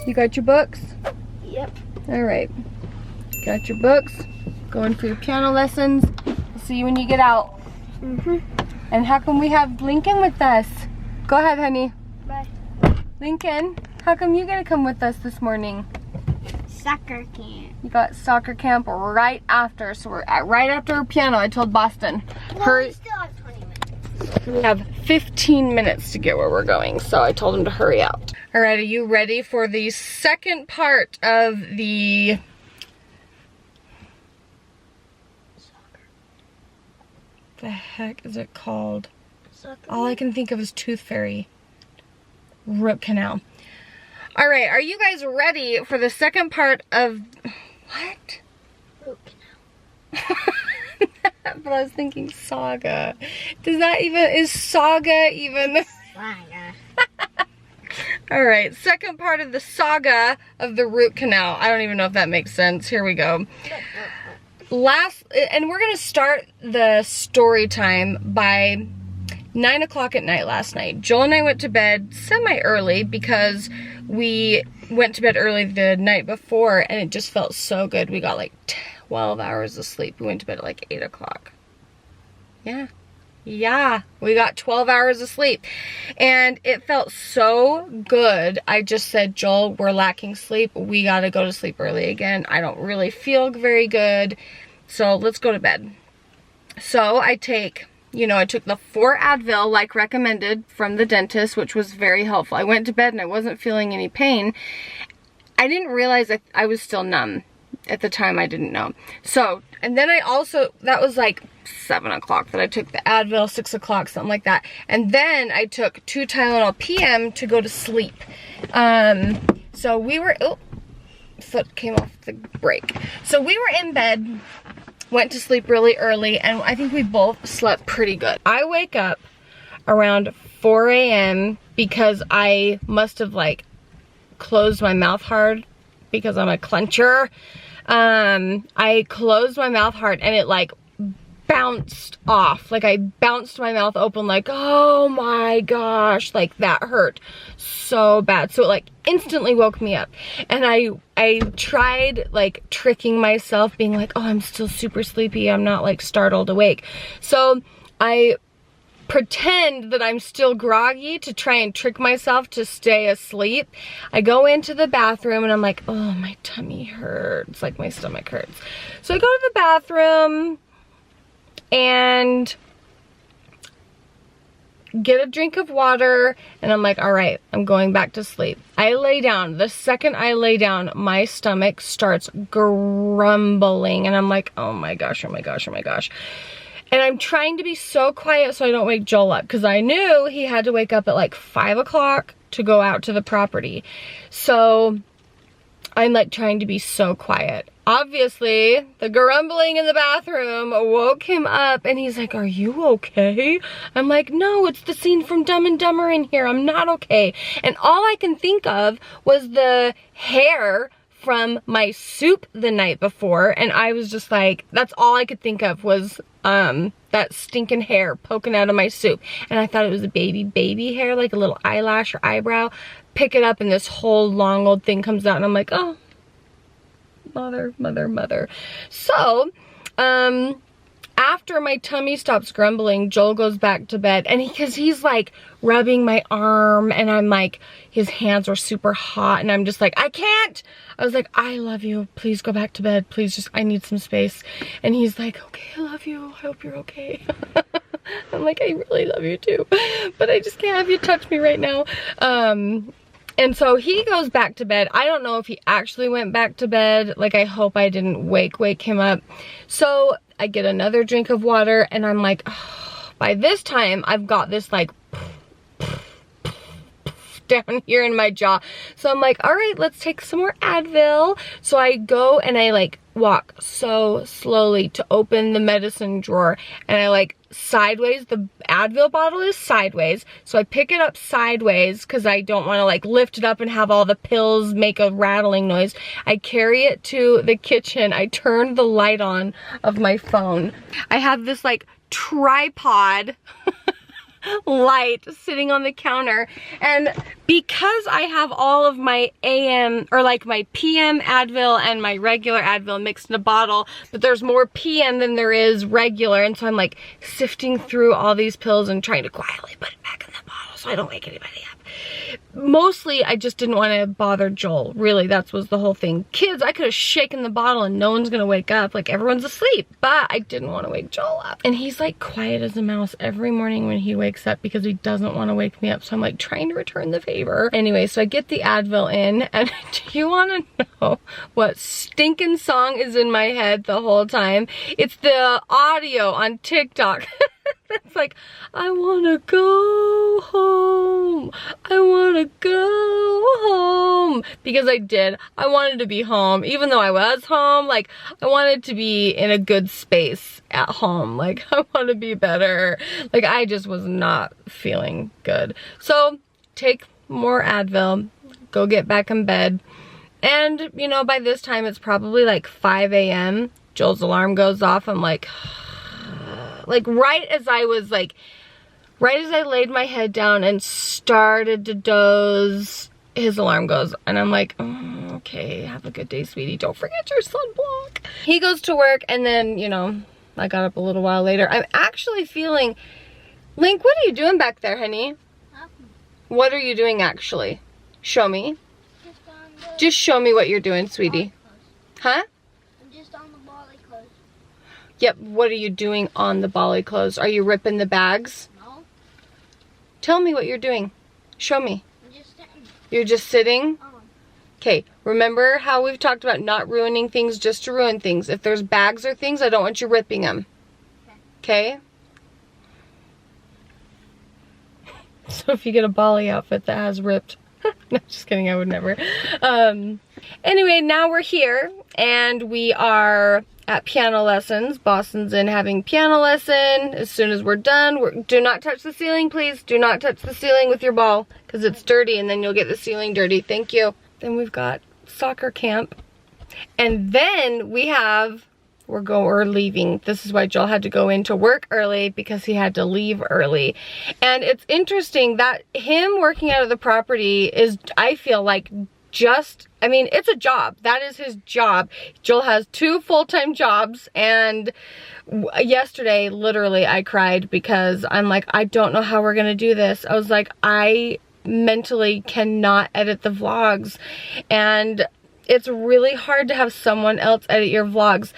You got your books? Yep. All right. Got your books. Going for your piano lessons. I'll see you when you get out. And how come we have Lincoln with us? Go ahead, honey. Bye. Lincoln, how come you gotta come with us this morning? Soccer camp. You got soccer camp right after, so we're right after our piano. I told Boston. Well, we still have 20 minutes. We have 15 minutes to get where we're going, so I told him to hurry out. All right, are you ready for the second part of the the heck is it called? Soccer. All I can think of is Tooth Fairy. Root Canal. All right, are you guys ready for the second part of what? Root canal. But I was thinking Saga. Does that even, is Saga even? Saga. All right, second part of the saga of the root canal. I don't even know if that makes sense. Here we go. And we're gonna start the story time by 9 o'clock at night last night. Joel and I went to bed semi-early because we went to bed early the night before and it just felt so good. We got like 12 hours of sleep. We went to bed at like 8 o'clock. Yeah, we got 12 hours of sleep and it felt so good. I just said, Joel, we're lacking sleep. We gotta go to sleep early again. I don't really feel very good. So let's go to bed. So I took the 4 Advil like recommended from the dentist, which was very helpful. I went to bed and I wasn't feeling any pain. I didn't realize that I was still numb. At the time, I didn't know. So, and then that was like 7 o'clock that I took the Advil, 6 o'clock, something like that. And then I took 2 Tylenol PM to go to sleep. So we were, foot came off the brake. So we were in bed, went to sleep really early, and I think we both slept pretty good. I wake up around 4 a.m. because I must have like closed my mouth hard because I'm a clencher. I closed my mouth hard and it like bounced off. Like I bounced my mouth open like, oh my gosh, like that hurt so bad. So it like instantly woke me up. And I tried like tricking myself being like, oh, I'm still super sleepy. I'm not like startled awake. So I pretend that I'm still groggy to try and trick myself to stay asleep. I go into the bathroom and I'm like, oh, my tummy hurts, like my stomach hurts. So I go to the bathroom and get a drink of water and I'm like, all right, I'm going back to sleep. I lay down. The second I lay down, my stomach starts grumbling and I'm like, oh my gosh, oh my gosh, oh my gosh. And I'm trying to be so quiet so I don't wake Joel up because I knew he had to wake up at like 5 o'clock to go out to the property. So I'm like trying to be so quiet. Obviously, the grumbling in the bathroom woke him up and he's like, are you okay? I'm like, no, it's the scene from Dumb and Dumber in here. I'm not okay. And all I can think of was the hair from my soup the night before, and I was just like, that's all I could think of was that stinking hair poking out of my soup. And I thought it was a baby hair, like a little eyelash or eyebrow. Pick it up and this whole long old thing comes out and I'm like, oh, mother. So, after my tummy stops grumbling, Joel goes back to bed and because he's like rubbing my arm and I'm like, his hands are super hot and I'm just like, I can't. I was like, I love you. Please go back to bed. Please just, I need some space. And he's like, okay, I love you. I hope you're okay. I'm like, I really love you too, but I just can't have you touch me right now. And so he goes back to bed. I don't know if he actually went back to bed. Like, I hope I didn't wake him up. So I get another drink of water and I'm like, oh, by this time I've got this like down here in my jaw. So I'm like, all right, let's take some more Advil. So I go and I like walk so slowly to open the medicine drawer and I like sideways, the Advil bottle is sideways, so I pick it up sideways because I don't want to like lift it up and have all the pills make a rattling noise. I carry it to the kitchen. I turn the light on of my phone. I have this like tripod light sitting on the counter. And because I have all of my AM, or like my PM Advil and my regular Advil mixed in a bottle, but there's more PM than there is regular, and so I'm like sifting through all these pills and trying to quietly put it back in the bottle so I don't wake anybody up. Mostly, I just didn't want to bother Joel. Really, that was the whole thing. Kids, I could have shaken the bottle and no one's gonna wake up. Like, everyone's asleep. But I didn't want to wake Joel up. And he's like quiet as a mouse every morning when he wakes up because he doesn't want to wake me up. So I'm like trying to return the favor. Anyway, so I get the Advil in. And do you want to know what stinking song is in my head the whole time? It's the audio on TikTok. It's like, I wanna go home. I wanna go home. Because I did. I wanted to be home. Even though I was home, like, I wanted to be in a good space at home. Like, I want to be better. Like, I just was not feeling good. So, take more Advil. Go get back in bed. And, you know, by this time, it's probably like 5 a.m. Joel's alarm goes off. I'm like... Like, right as I laid my head down and started to doze, his alarm goes. And I'm like, oh, okay, have a good day, sweetie. Don't forget your sunblock. He goes to work, and then, you know, I got up a little while later. I'm actually feeling... Link, what are you doing back there, honey? What are you doing, actually? Show me. Just show me what you're doing, sweetie. Huh? Yep, what are you doing on the bolly clothes? Are you ripping the bags? No. Tell me what you're doing. Show me. I'm just sitting. You're just sitting? Okay, remember how we've talked about not ruining things just to ruin things. If there's bags or things, I don't want you ripping them. Okay? So if you get a bolly outfit that has ripped... No, just kidding, I would never. Anyway, now we're here, and we are... at piano lessons. Boston's in having piano lesson. As soon as we're done, do not touch the ceiling, please. Do not touch the ceiling with your ball because it's dirty and then you'll get the ceiling dirty. Thank you. Then we've got soccer camp. And then we have, we're leaving. This is why Joel had to go into work early, because he had to leave early. And it's interesting that him working out of the property is, I feel like, I mean, it's a job. That is his job. Joel has 2 full-time jobs, and yesterday, literally, I cried because I'm like, I don't know how we're gonna do this. I was like, I mentally cannot edit the vlogs, and it's really hard to have someone else edit your vlogs.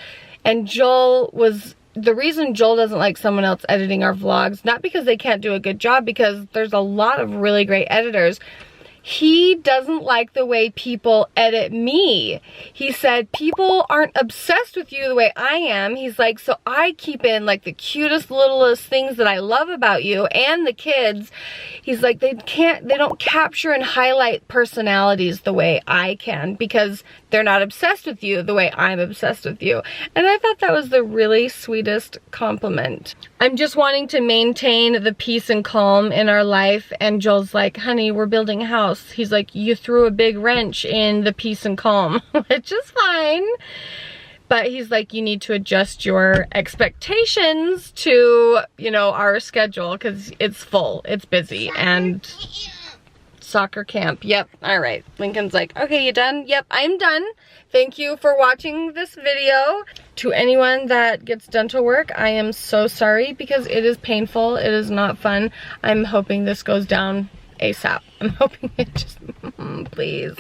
And the reason Joel doesn't like someone else editing our vlogs, not because they can't do a good job, because there's a lot of really great editors. He doesn't like the way people edit me. He said, people aren't obsessed with you the way I am. He's like, so I keep in like the cutest, littlest things that I love about you and the kids. He's like, they don't capture and highlight personalities the way I can, because they're not obsessed with you the way I'm obsessed with you. And I thought that was the really sweetest compliment. I'm just wanting to maintain the peace and calm in our life. And Joel's like, honey, we're building a house. He's like, you threw a big wrench in the peace and calm, which is fine. But he's like, you need to adjust your expectations to, you know, our schedule, because it's full, it's busy. And soccer camp, yep, all right. Lincoln's like, okay, you done? Yep, I'm done. Thank you for watching this video. To anyone that gets dental work, I am so sorry, because it is painful. It is not fun. I'm hoping this goes down ASAP. I'm hoping it just, please.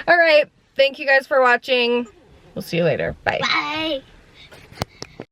All right, thank you guys for watching. We'll see you later. Bye. Bye.